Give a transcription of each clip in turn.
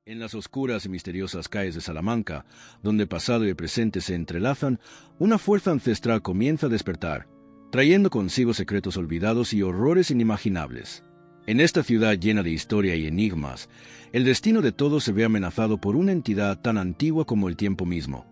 En las oscuras y misteriosas calles de Salamanca, donde pasado y presente se entrelazan, una fuerza ancestral comienza a despertar, trayendo consigo secretos olvidados y horrores inimaginables. En esta ciudad llena de historia y enigmas, el destino de todos se ve amenazado por una entidad tan antigua como el tiempo mismo,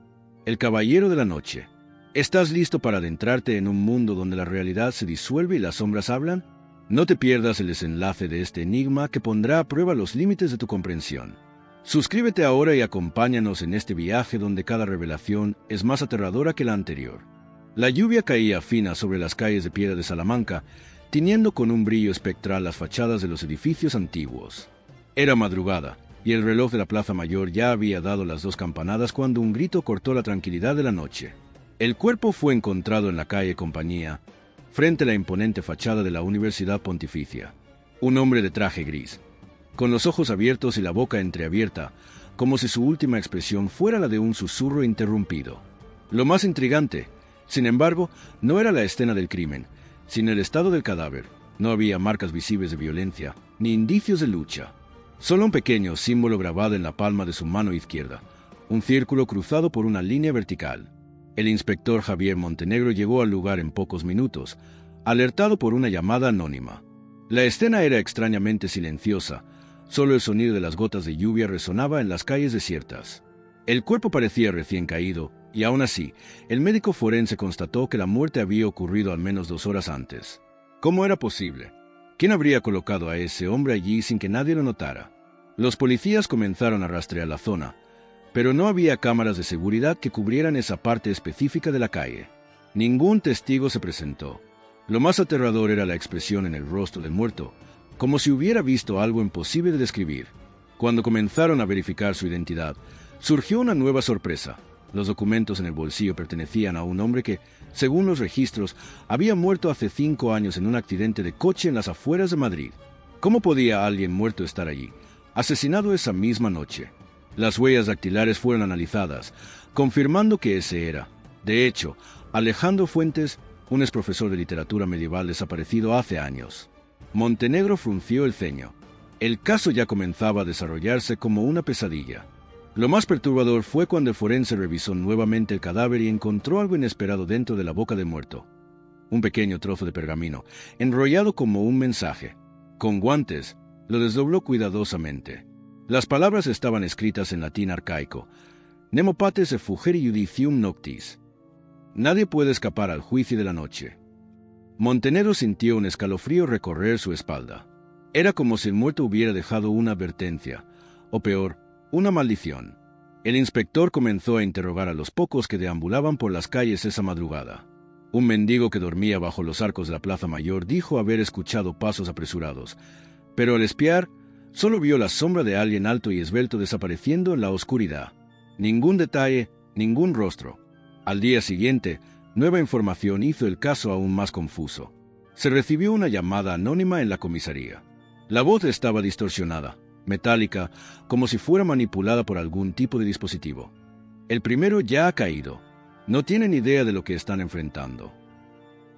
el Caballero de la Noche. ¿Estás listo para adentrarte en un mundo donde la realidad se disuelve y las sombras hablan? No te pierdas el desenlace de este enigma que pondrá a prueba los límites de tu comprensión. Suscríbete ahora y acompáñanos en este viaje donde cada revelación es más aterradora que la anterior. La lluvia caía fina sobre las calles de piedra de Salamanca, tiñendo con un brillo espectral las fachadas de los edificios antiguos. Era madrugada, y el reloj de la Plaza Mayor ya había dado las 2 campanadas cuando un grito cortó la tranquilidad de la noche. El cuerpo fue encontrado en la calle Compañía, frente a la imponente fachada de la Universidad Pontificia. Un hombre de traje gris, con los ojos abiertos y la boca entreabierta, como si su última expresión fuera la de un susurro interrumpido. Lo más intrigante, sin embargo, no era la escena del crimen, sino el estado del cadáver. No había marcas visibles de violencia, ni indicios de lucha. Solo un pequeño símbolo grabado en la palma de su mano izquierda, un círculo cruzado por una línea vertical. El inspector Javier Montenegro llegó al lugar en pocos minutos, alertado por una llamada anónima. La escena era extrañamente silenciosa. Solo el sonido de las gotas de lluvia resonaba en las calles desiertas. El cuerpo parecía recién caído, y aún así, el médico forense constató que la muerte había ocurrido al menos 2 horas antes. ¿Cómo era posible? ¿Quién habría colocado a ese hombre allí sin que nadie lo notara? Los policías comenzaron a rastrear la zona, pero no había cámaras de seguridad que cubrieran esa parte específica de la calle. Ningún testigo se presentó. Lo más aterrador era la expresión en el rostro del muerto, como si hubiera visto algo imposible de describir. Cuando comenzaron a verificar su identidad, surgió una nueva sorpresa. Los documentos en el bolsillo pertenecían a un hombre que, según los registros, había muerto hace 5 años en un accidente de coche en las afueras de Madrid. ¿Cómo podía alguien muerto estar allí, asesinado esa misma noche? Las huellas dactilares fueron analizadas, confirmando que ese era. De hecho, Alejandro Fuentes, un exprofesor de literatura medieval desaparecido hace años. Montenegro frunció el ceño. El caso ya comenzaba a desarrollarse como una pesadilla. Lo más perturbador fue cuando el forense revisó nuevamente el cadáver y encontró algo inesperado dentro de la boca del muerto. Un pequeño trozo de pergamino, enrollado como un mensaje. Con guantes, lo desdobló cuidadosamente. Las palabras estaban escritas en latín arcaico. Nemo patres effugere judicium noctis. Nadie puede escapar al juicio de la noche. Montenegro sintió un escalofrío recorrer su espalda. Era como si el muerto hubiera dejado una advertencia, o peor, una maldición. El inspector comenzó a interrogar a los pocos que deambulaban por las calles esa madrugada. Un mendigo que dormía bajo los arcos de la Plaza Mayor dijo haber escuchado pasos apresurados, pero al espiar, solo vio la sombra de alguien alto y esbelto desapareciendo en la oscuridad. Ningún detalle, ningún rostro. Al día siguiente, nueva información hizo el caso aún más confuso. Se recibió una llamada anónima en la comisaría. La voz estaba distorsionada, metálica, como si fuera manipulada por algún tipo de dispositivo. El primero ya ha caído. No tienen idea de lo que están enfrentando.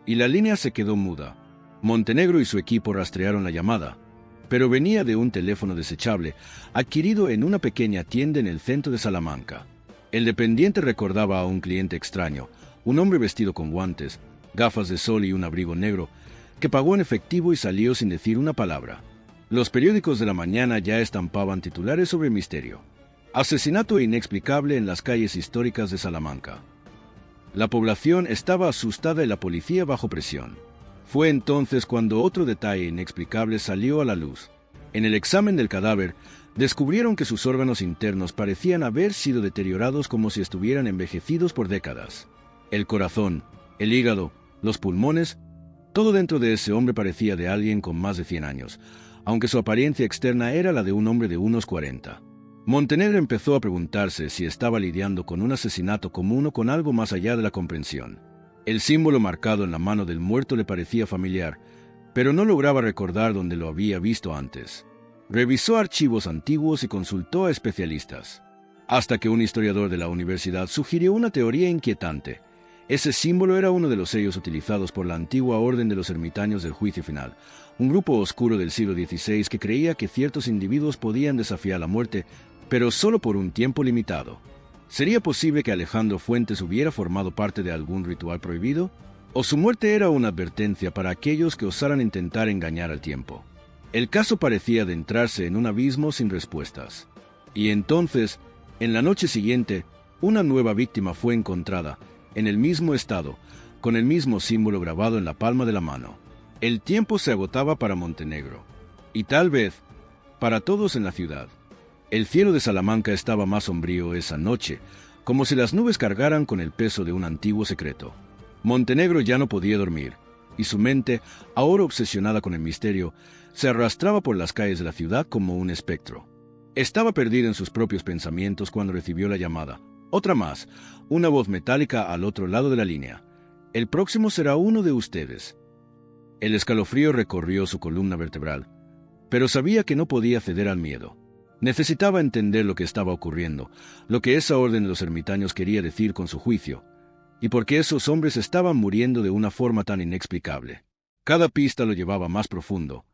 Y la línea se quedó muda. Montenegro y su equipo rastrearon la llamada, pero venía de un teléfono desechable, adquirido en una pequeña tienda en el centro de Salamanca. El dependiente recordaba a un cliente extraño, un hombre vestido con guantes, gafas de sol y un abrigo negro, que pagó en efectivo y salió sin decir una palabra. Los periódicos de la mañana ya estampaban titulares sobre el misterio. Asesinato inexplicable en las calles históricas de Salamanca. La población estaba asustada y la policía bajo presión. Fue entonces cuando otro detalle inexplicable salió a la luz. En el examen del cadáver, descubrieron que sus órganos internos parecían haber sido deteriorados como si estuvieran envejecidos por décadas. El corazón, el hígado, los pulmones, todo dentro de ese hombre parecía de alguien con más de 100 años, aunque su apariencia externa era la de un hombre de unos 40. Montenegro empezó a preguntarse si estaba lidiando con un asesinato común o con algo más allá de la comprensión. El símbolo marcado en la mano del muerto le parecía familiar, pero no lograba recordar dónde lo había visto antes. Revisó archivos antiguos y consultó a especialistas, hasta que un historiador de la universidad sugirió una teoría inquietante. Ese símbolo era uno de los sellos utilizados por la antigua Orden de los Ermitaños del Juicio Final, un grupo oscuro del siglo XVI que creía que ciertos individuos podían desafiar la muerte, pero solo por un tiempo limitado. ¿Sería posible que Alejandro Fuentes hubiera formado parte de algún ritual prohibido? ¿O su muerte era una advertencia para aquellos que osaran intentar engañar al tiempo? El caso parecía adentrarse en un abismo sin respuestas. Y entonces, en la noche siguiente, una nueva víctima fue encontrada, en el mismo estado, con el mismo símbolo grabado en la palma de la mano. El tiempo se agotaba para Montenegro, y tal vez para todos en la ciudad. El cielo de Salamanca estaba más sombrío esa noche, como si las nubes cargaran con el peso de un antiguo secreto. Montenegro ya no podía dormir, y su mente, ahora obsesionada con el misterio, se arrastraba por las calles de la ciudad como un espectro. Estaba perdido en sus propios pensamientos cuando recibió la llamada. Otra más, una voz metálica al otro lado de la línea. El próximo será uno de ustedes. El escalofrío recorrió su columna vertebral, pero sabía que no podía ceder al miedo. Necesitaba entender lo que estaba ocurriendo, lo que esa orden de los ermitaños quería decir con su juicio, y por qué esos hombres estaban muriendo de una forma tan inexplicable. Cada pista lo llevaba más profundo,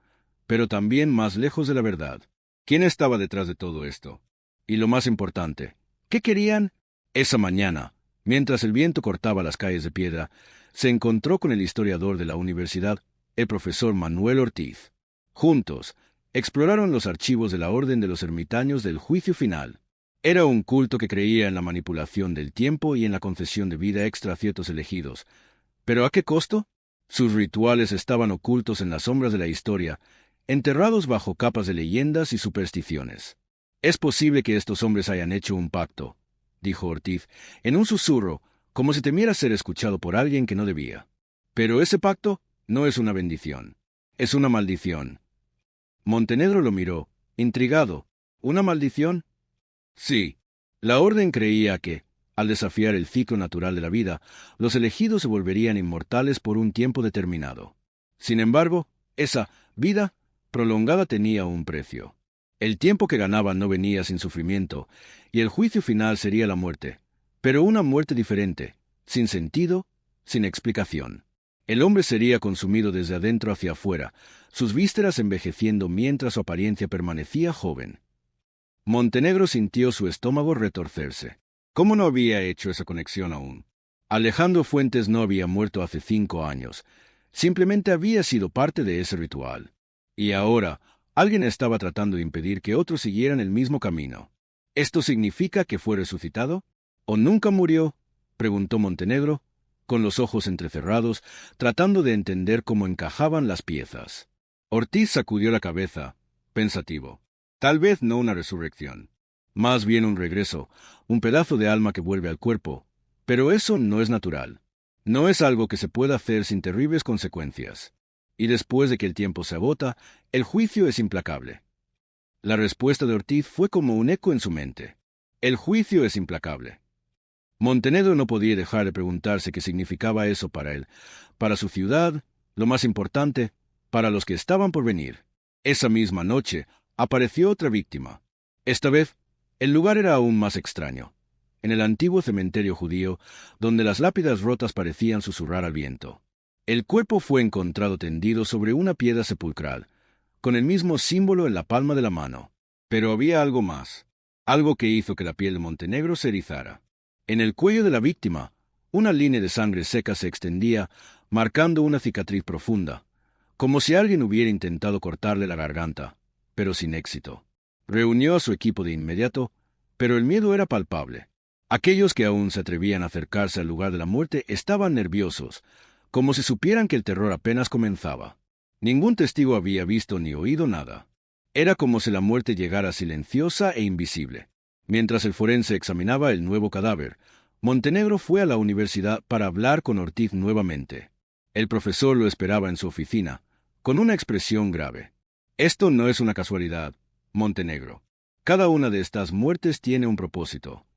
pero también más lejos de la verdad. ¿Quién estaba detrás de todo esto? Y lo más importante, ¿qué querían? Esa mañana, mientras el viento cortaba las calles de piedra, se encontró con el historiador de la universidad, el profesor Manuel Ortiz. Juntos, exploraron los archivos de la Orden de los Ermitaños del Juicio Final. Era un culto que creía en la manipulación del tiempo y en la concesión de vida extra a ciertos elegidos. ¿Pero a qué costo? Sus rituales estaban ocultos en las sombras de la historia, enterrados bajo capas de leyendas y supersticiones. Es posible que estos hombres hayan hecho un pacto, dijo Ortiz, en un susurro, como si temiera ser escuchado por alguien que no debía. Pero ese pacto no es una bendición, es una maldición. Montenegro lo miró, intrigado. ¿Una maldición? Sí. La orden creía que, al desafiar el ciclo natural de la vida, los elegidos se volverían inmortales por un tiempo determinado. Sin embargo, esa vida prolongada tenía un precio. El tiempo que ganaban no venía sin sufrimiento, y el juicio final sería la muerte, pero una muerte diferente, sin sentido, sin explicación. El hombre sería consumido desde adentro hacia afuera, sus vísceras envejeciendo mientras su apariencia permanecía joven. Montenegro sintió su estómago retorcerse. ¿Cómo no había hecho esa conexión aún? Alejandro Fuentes no había muerto hace 5 años, simplemente había sido parte de ese ritual. Y ahora, alguien estaba tratando de impedir que otros siguieran el mismo camino. ¿Esto significa que fue resucitado? ¿O nunca murió? Preguntó Montenegro, con los ojos entrecerrados, tratando de entender cómo encajaban las piezas. Ortiz sacudió la cabeza, pensativo. Tal vez no una resurrección. Más bien un regreso, un pedazo de alma que vuelve al cuerpo. Pero eso no es natural. No es algo que se pueda hacer sin terribles consecuencias. Y después de que el tiempo se agota, el juicio es implacable. La respuesta de Ortiz fue como un eco en su mente. El juicio es implacable. Montenegro no podía dejar de preguntarse qué significaba eso para él, para su ciudad, lo más importante, para los que estaban por venir. Esa misma noche apareció otra víctima. Esta vez, el lugar era aún más extraño. En el antiguo cementerio judío, donde las lápidas rotas parecían susurrar al viento. El cuerpo fue encontrado tendido sobre una piedra sepulcral, con el mismo símbolo en la palma de la mano. Pero había algo más, algo que hizo que la piel de Montenegro se erizara. En el cuello de la víctima, una línea de sangre seca se extendía, marcando una cicatriz profunda, como si alguien hubiera intentado cortarle la garganta, pero sin éxito. Reunió a su equipo de inmediato, pero el miedo era palpable. Aquellos que aún se atrevían a acercarse al lugar de la muerte estaban nerviosos, como si supieran que el terror apenas comenzaba. Ningún testigo había visto ni oído nada. Era como si la muerte llegara silenciosa e invisible. Mientras el forense examinaba el nuevo cadáver, Montenegro fue a la universidad para hablar con Ortiz nuevamente. El profesor lo esperaba en su oficina, con una expresión grave. Esto no es una casualidad, Montenegro. Cada una de estas muertes tiene un propósito.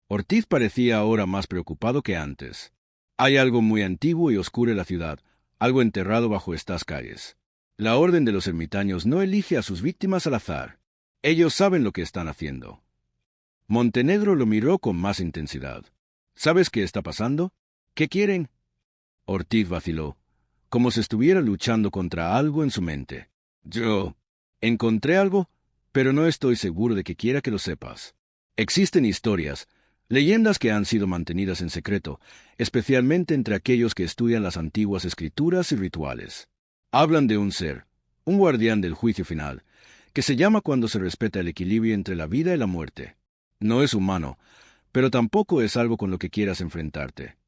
Ortiz parecía ahora más preocupado que antes. Hay algo muy antiguo y oscuro en la ciudad, algo enterrado bajo estas calles. La Orden de los Ermitaños no elige a sus víctimas al azar. Ellos saben lo que están haciendo. Montenegro lo miró con más intensidad. ¿Sabes qué está pasando? ¿Qué quieren? Ortiz vaciló, como si estuviera luchando contra algo en su mente. Yo encontré algo, pero no estoy seguro de que quiera que lo sepas. Existen historias, leyendas que han sido mantenidas en secreto, especialmente entre aquellos que estudian las antiguas escrituras y rituales. Hablan de un ser, un guardián del juicio final, que se llama cuando se respeta el equilibrio entre la vida y la muerte. No es humano, pero tampoco es algo con lo que quieras enfrentarte.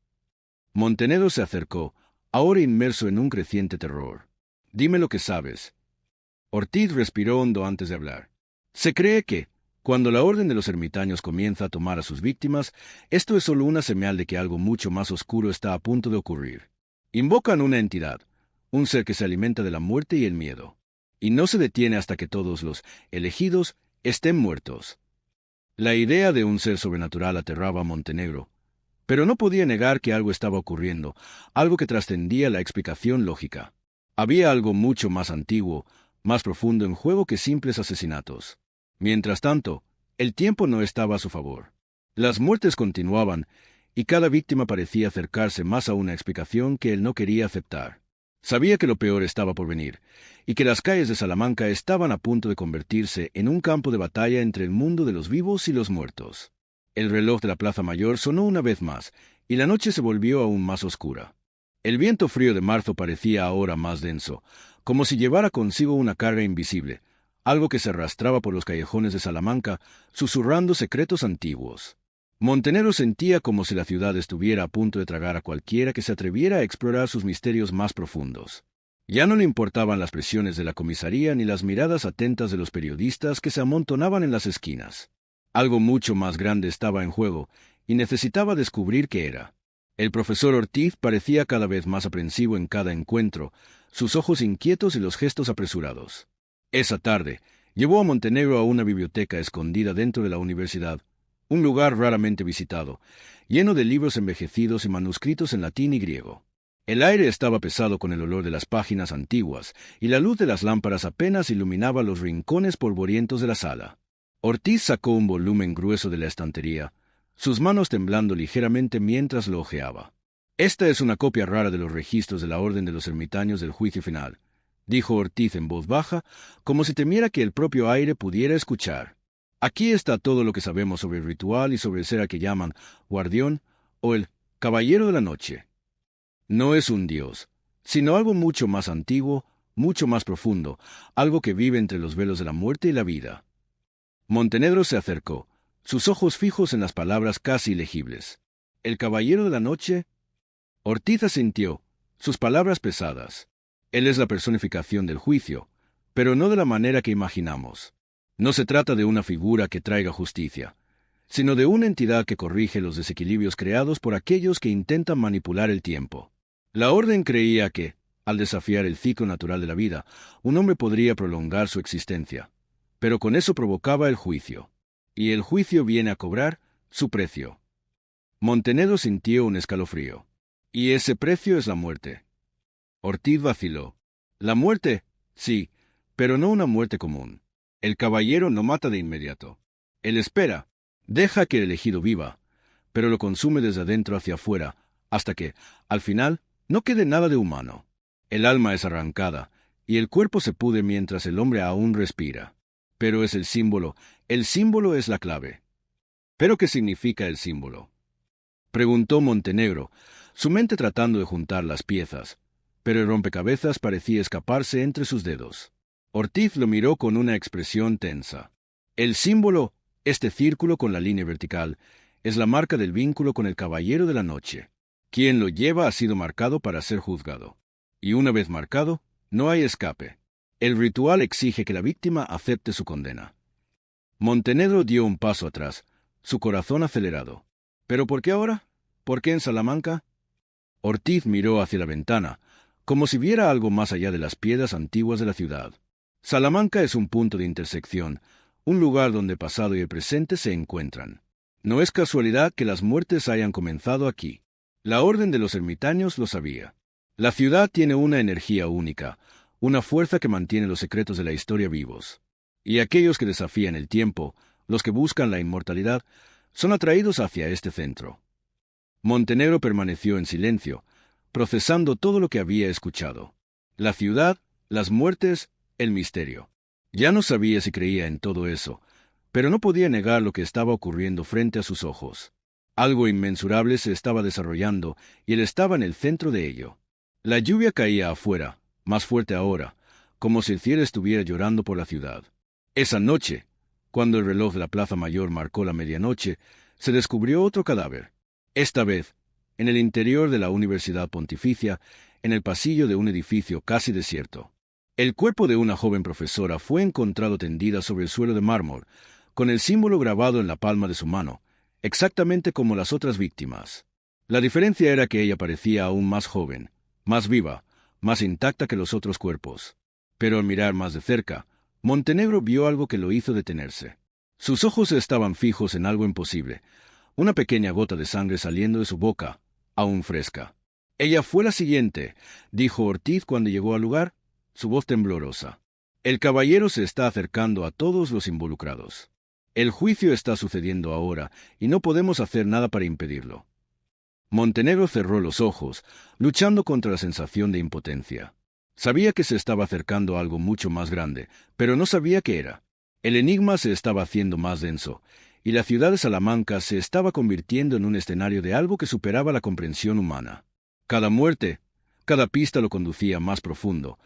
Montenegro se acercó, ahora inmerso en un creciente terror. Dime lo que sabes. Ortiz respiró hondo antes de hablar. Se cree que, cuando la orden de los ermitaños comienza a tomar a sus víctimas, esto es solo una señal de que algo mucho más oscuro está a punto de ocurrir. Invocan una entidad, un ser que se alimenta de la muerte y el miedo, y no se detiene hasta que todos los elegidos estén muertos. La idea de un ser sobrenatural aterraba a Montenegro, pero no podía negar que algo estaba ocurriendo, algo que trascendía la explicación lógica. Había algo mucho más antiguo, más profundo en juego que simples asesinatos. Mientras tanto, el tiempo no estaba a su favor. Las muertes continuaban, y cada víctima parecía acercarse más a una explicación que él no quería aceptar. Sabía que lo peor estaba por venir, y que las calles de Salamanca estaban a punto de convertirse en un campo de batalla entre el mundo de los vivos y los muertos. El reloj de la Plaza Mayor sonó una vez más, y la noche se volvió aún más oscura. El viento frío de marzo parecía ahora más denso, como si llevara consigo una carga invisible, algo que se arrastraba por los callejones de Salamanca, susurrando secretos antiguos. Montenegro sentía como si la ciudad estuviera a punto de tragar a cualquiera que se atreviera a explorar sus misterios más profundos. Ya no le importaban las presiones de la comisaría ni las miradas atentas de los periodistas que se amontonaban en las esquinas. Algo mucho más grande estaba en juego, y necesitaba descubrir qué era. El profesor Ortiz parecía cada vez más aprensivo en cada encuentro, sus ojos inquietos y los gestos apresurados. Esa tarde, llevó a Montenegro a una biblioteca escondida dentro de la universidad, un lugar raramente visitado, lleno de libros envejecidos y manuscritos en latín y griego. El aire estaba pesado con el olor de las páginas antiguas, y la luz de las lámparas apenas iluminaba los rincones polvorientos de la sala. Ortiz sacó un volumen grueso de la estantería, sus manos temblando ligeramente mientras lo hojeaba. «Esta es una copia rara de los registros de la Orden de los Ermitaños del Juicio Final», dijo Ortiz en voz baja, como si temiera que el propio aire pudiera escuchar. «Aquí está todo lo que sabemos sobre el ritual y sobre el ser a que llaman guardián o el caballero de la noche. No es un dios, sino algo mucho más antiguo, mucho más profundo, algo que vive entre los velos de la muerte y la vida». Montenegro se acercó, sus ojos fijos en las palabras casi ilegibles. «¿El caballero de la noche?» Ortiz asintió, sus palabras pesadas. «Él es la personificación del juicio, pero no de la manera que imaginamos. No se trata de una figura que traiga justicia, sino de una entidad que corrige los desequilibrios creados por aquellos que intentan manipular el tiempo. La Orden creía que, al desafiar el ciclo natural de la vida, un hombre podría prolongar su existencia, pero con eso provocaba el juicio. Y el juicio viene a cobrar su precio». Montenegro sintió un escalofrío. «Y ese precio es la muerte». Ortiz vaciló. «La muerte, sí, pero no una muerte común. El caballero no mata de inmediato. Él espera, deja que el elegido viva, pero lo consume desde adentro hacia afuera, hasta que, al final, no quede nada de humano. El alma es arrancada, y el cuerpo se pudre mientras el hombre aún respira. Pero es el símbolo es la clave». «¿Pero qué significa el símbolo?», preguntó Montenegro, su mente tratando de juntar las piezas, pero el rompecabezas parecía escaparse entre sus dedos. Ortiz lo miró con una expresión tensa. «El símbolo, este círculo con la línea vertical, es la marca del vínculo con el caballero de la noche. Quien lo lleva ha sido marcado para ser juzgado. Y una vez marcado, no hay escape. El ritual exige que la víctima acepte su condena». Montenegro dio un paso atrás, su corazón acelerado. «¿Pero por qué ahora? ¿Por qué en Salamanca?». Ortiz miró hacia la ventana, como si viera algo más allá de las piedras antiguas de la ciudad. Salamanca es un punto de intersección, un lugar donde el pasado y el presente se encuentran. No es casualidad que las muertes hayan comenzado aquí. La Orden de los Ermitaños lo sabía. La ciudad tiene una energía única, una fuerza que mantiene los secretos de la historia vivos. Y aquellos que desafían el tiempo, los que buscan la inmortalidad, son atraídos hacia este centro. Montenegro permaneció en silencio, procesando todo lo que había escuchado. La ciudad, las muertes, el misterio. Ya no sabía si creía en todo eso, pero no podía negar lo que estaba ocurriendo frente a sus ojos. Algo inmensurable se estaba desarrollando y él estaba en el centro de ello. La lluvia caía afuera, más fuerte ahora, como si el cielo estuviera llorando por la ciudad. Esa noche, cuando el reloj de la Plaza Mayor marcó la medianoche, se descubrió otro cadáver. Esta vez, en el interior de la Universidad Pontificia, en el pasillo de un edificio casi desierto. El cuerpo de una joven profesora fue encontrado tendida sobre el suelo de mármol, con el símbolo grabado en la palma de su mano, exactamente como las otras víctimas. La diferencia era que ella parecía aún más joven, más viva, más intacta que los otros cuerpos. Pero al mirar más de cerca, Montenegro vio algo que lo hizo detenerse. Sus ojos estaban fijos en algo imposible, una pequeña gota de sangre saliendo de su boca, aún fresca. «Ella fue la siguiente», dijo Ortiz cuando llegó al lugar, su voz temblorosa. «El caballero se está acercando a todos los involucrados. El juicio está sucediendo ahora y no podemos hacer nada para impedirlo». Montenegro cerró los ojos, luchando contra la sensación de impotencia. Sabía que se estaba acercando a algo mucho más grande, pero no sabía qué era. El enigma se estaba haciendo más denso, y la ciudad de Salamanca se estaba convirtiendo en un escenario de algo que superaba la comprensión humana. Cada muerte, cada pista lo conducía más profundo,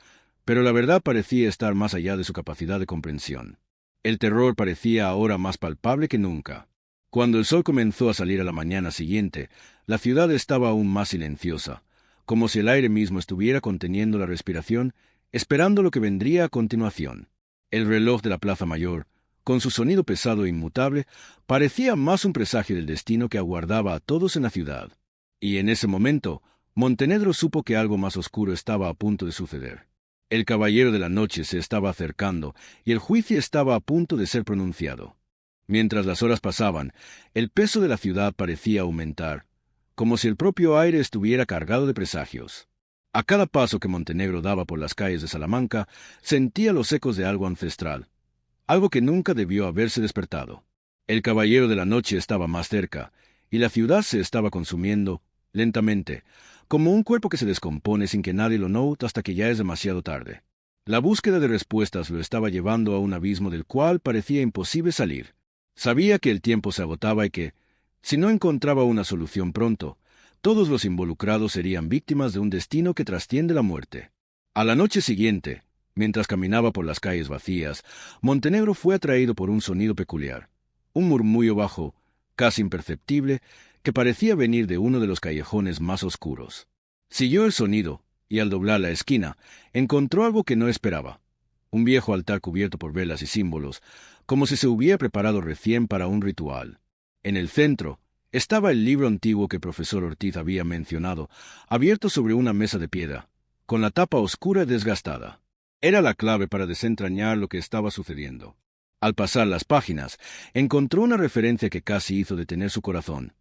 pero la verdad parecía estar más allá de su capacidad de comprensión. El terror parecía ahora más palpable que nunca. Cuando el sol comenzó a salir a la mañana siguiente, la ciudad estaba aún más silenciosa, como si el aire mismo estuviera conteniendo la respiración, esperando lo que vendría a continuación. El reloj de la Plaza Mayor, con su sonido pesado e inmutable, parecía más un presagio del destino que aguardaba a todos en la ciudad. Y en ese momento, Montenegro supo que algo más oscuro estaba a punto de suceder. El caballero de la noche se estaba acercando y el juicio estaba a punto de ser pronunciado. Mientras las horas pasaban, el peso de la ciudad parecía aumentar, como si el propio aire estuviera cargado de presagios. A cada paso que Montenegro daba por las calles de Salamanca, sentía los ecos de algo ancestral, algo que nunca debió haberse despertado. El caballero de la noche estaba más cerca, y la ciudad se estaba consumiendo, lentamente, como un cuerpo que se descompone sin que nadie lo note hasta que ya es demasiado tarde. La búsqueda de respuestas lo estaba llevando a un abismo del cual parecía imposible salir. Sabía que el tiempo se agotaba y que, si no encontraba una solución pronto, todos los involucrados serían víctimas de un destino que trasciende la muerte. A la noche siguiente, mientras caminaba por las calles vacías, Montenegro fue atraído por un sonido peculiar, un murmullo bajo, casi imperceptible, que parecía venir de uno de los callejones más oscuros. Siguió el sonido, y al doblar la esquina, encontró algo que no esperaba. Un viejo altar cubierto por velas y símbolos, como si se hubiera preparado recién para un ritual. En el centro estaba el libro antiguo que el profesor Ortiz había mencionado, abierto sobre una mesa de piedra, con la tapa oscura y desgastada. Era la clave para desentrañar lo que estaba sucediendo. Al pasar las páginas, encontró una referencia que casi hizo detener su corazón.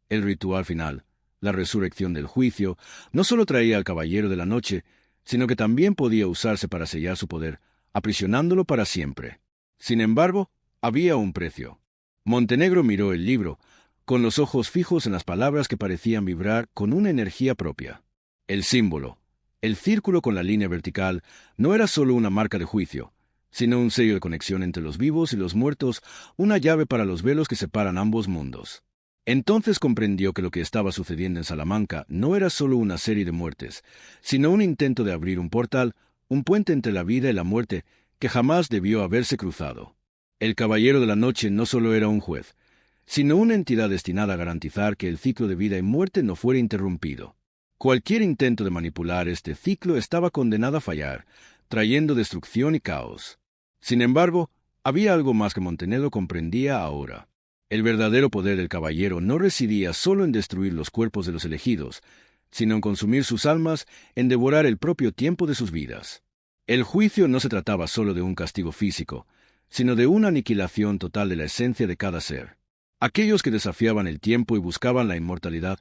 El ritual final, la resurrección del juicio, no solo traía al caballero de la noche, sino que también podía usarse para sellar su poder, aprisionándolo para siempre. Sin embargo, había un precio. Montenegro miró el libro, con los ojos fijos en las palabras que parecían vibrar con una energía propia. El símbolo, el círculo con la línea vertical, no era solo una marca de juicio, sino un sello de conexión entre los vivos y los muertos, una llave para los velos que separan ambos mundos. Entonces comprendió que lo que estaba sucediendo en Salamanca no era solo una serie de muertes, sino un intento de abrir un portal, un puente entre la vida y la muerte que jamás debió haberse cruzado. El caballero de la noche no solo era un juez, sino una entidad destinada a garantizar que el ciclo de vida y muerte no fuera interrumpido. Cualquier intento de manipular este ciclo estaba condenado a fallar, trayendo destrucción y caos. Sin embargo, había algo más que Montenegro comprendía ahora. El verdadero poder del caballero no residía solo en destruir los cuerpos de los elegidos, sino en consumir sus almas, en devorar el propio tiempo de sus vidas. El juicio no se trataba solo de un castigo físico, sino de una aniquilación total de la esencia de cada ser. Aquellos que desafiaban el tiempo y buscaban la inmortalidad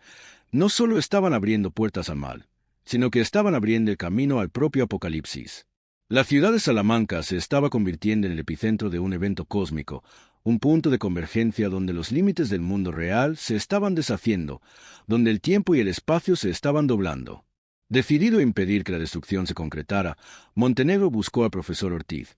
no solo estaban abriendo puertas al mal, sino que estaban abriendo el camino al propio apocalipsis. La ciudad de Salamanca se estaba convirtiendo en el epicentro de un evento cósmico, un punto de convergencia donde los límites del mundo real se estaban deshaciendo, donde el tiempo y el espacio se estaban doblando. Decidido a impedir que la destrucción se concretara, Montenegro buscó al profesor Ortiz,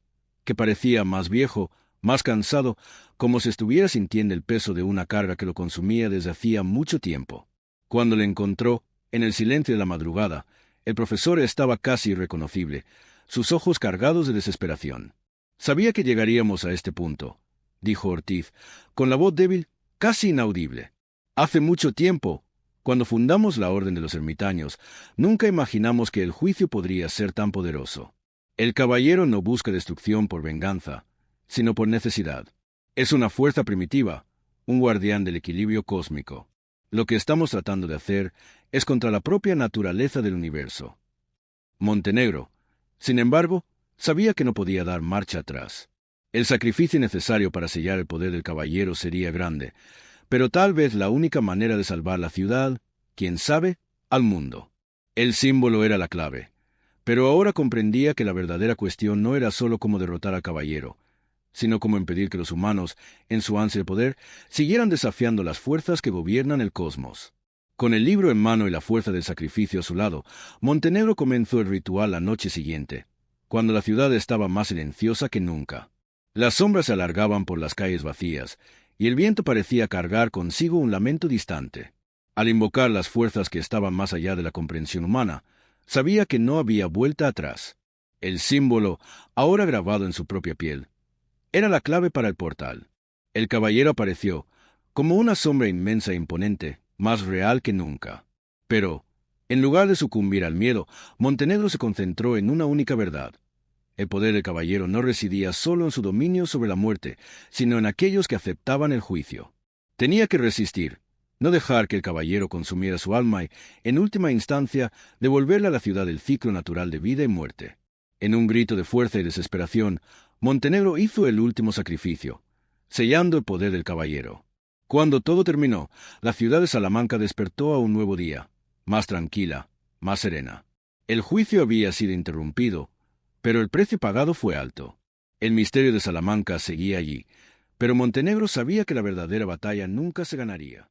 que parecía más viejo, más cansado, como si estuviera sintiendo el peso de una carga que lo consumía desde hacía mucho tiempo. Cuando le encontró, en el silencio de la madrugada, el profesor estaba casi irreconocible, sus ojos cargados de desesperación. «Sabía que llegaríamos a este punto», dijo Ortiz, con la voz débil, casi inaudible. «Hace mucho tiempo, cuando fundamos la Orden de los Ermitaños, nunca imaginamos que el juicio podría ser tan poderoso. El caballero no busca destrucción por venganza, sino por necesidad. Es una fuerza primitiva, un guardián del equilibrio cósmico. Lo que estamos tratando de hacer es contra la propia naturaleza del universo». Montenegro, sin embargo, sabía que no podía dar marcha atrás. El sacrificio necesario para sellar el poder del caballero sería grande, pero tal vez la única manera de salvar la ciudad, quién sabe, al mundo. El símbolo era la clave, pero ahora comprendía que la verdadera cuestión no era solo cómo derrotar al caballero, sino cómo impedir que los humanos, en su ansia de poder, siguieran desafiando las fuerzas que gobiernan el cosmos. Con el libro en mano y la fuerza del sacrificio a su lado, Montenegro comenzó el ritual la noche siguiente, cuando la ciudad estaba más silenciosa que nunca. Las sombras se alargaban por las calles vacías, y el viento parecía cargar consigo un lamento distante. Al invocar las fuerzas que estaban más allá de la comprensión humana, sabía que no había vuelta atrás. El símbolo, ahora grabado en su propia piel, era la clave para el portal. El caballero apareció, como una sombra inmensa e imponente, más real que nunca. Pero, en lugar de sucumbir al miedo, Montenegro se concentró en una única verdad. El poder del caballero no residía solo en su dominio sobre la muerte, sino en aquellos que aceptaban el juicio. Tenía que resistir, no dejar que el caballero consumiera su alma y, en última instancia, devolverle a la ciudad el ciclo natural de vida y muerte. En un grito de fuerza y desesperación, Montenegro hizo el último sacrificio, sellando el poder del caballero. Cuando todo terminó, la ciudad de Salamanca despertó a un nuevo día, más tranquila, más serena. El juicio había sido interrumpido, pero el precio pagado fue alto. El misterio de Salamanca seguía allí, pero Montenegro sabía que la verdadera batalla nunca se ganaría.